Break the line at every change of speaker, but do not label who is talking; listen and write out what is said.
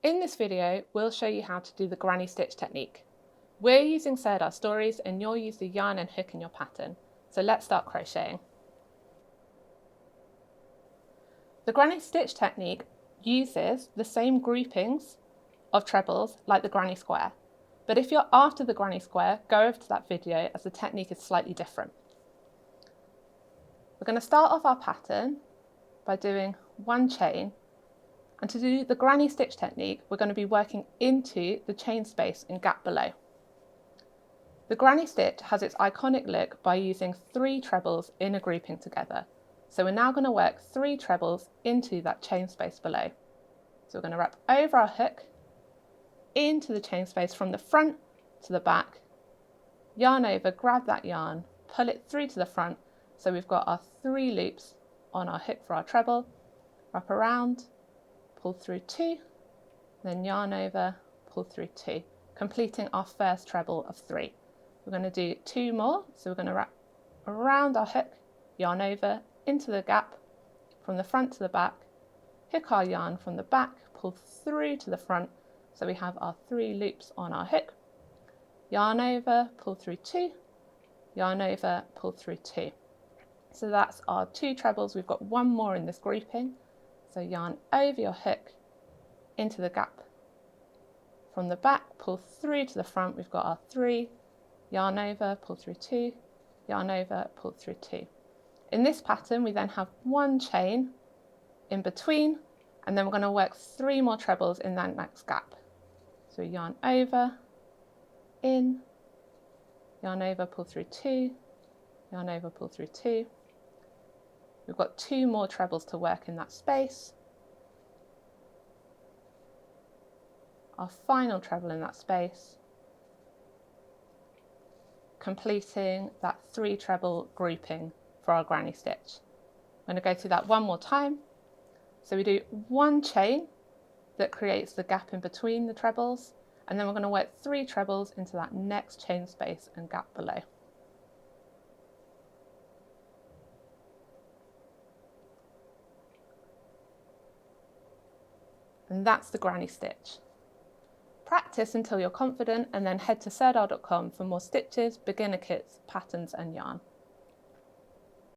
In this video, we'll show you how to do the granny stitch technique. We're using Sardar Stories and you'll use the yarn and hook in your pattern. So let's start crocheting. The granny stitch technique uses the same groupings of trebles like the granny square. But if you're after the granny square, go over to that video as the technique is slightly different. We're going to start off our pattern by doing one chain. And to do the granny stitch technique, we're going to be working into the chain space and gap below. The granny stitch has its iconic look by using 3 trebles in a grouping together. So we're now going to work 3 trebles into that chain space below. So we're going to wrap over our hook into the chain space from the front to the back, yarn over, grab that yarn, pull it through to the front. So we've got our 3 loops on our hook for our treble, wrap around, pull through 2, then yarn over, pull through 2, completing our first treble of 3. We're going to do 2 more, so we're going to wrap around our hook, yarn over into the gap from the front to the back, hook our yarn from the back, pull through to the front, so we have our 3 loops on our hook, yarn over, pull through 2, yarn over, pull through 2. So that's our 2 trebles. We've got 1 more in this grouping. So yarn over your hook into the gap from the back, pull through to the front. We've got our 3, yarn over, pull through 2, yarn over, pull through 2. In this pattern, we then have 1 chain in between, and then we're going to work 3 more trebles in that next gap. So yarn over, in, yarn over, pull through 2, yarn over, pull through 2. We've got 2 more trebles to work in that space. Our final treble in that space, completing that 3 treble grouping for our granny stitch. I'm going to go through that one more time. So we do 1 chain that creates the gap in between the trebles, and then we're going to work 3 trebles into that next chain space and gap below. And that's the granny stitch. Practice until you're confident and then head to sardar.com for more stitches, beginner kits, patterns and yarn.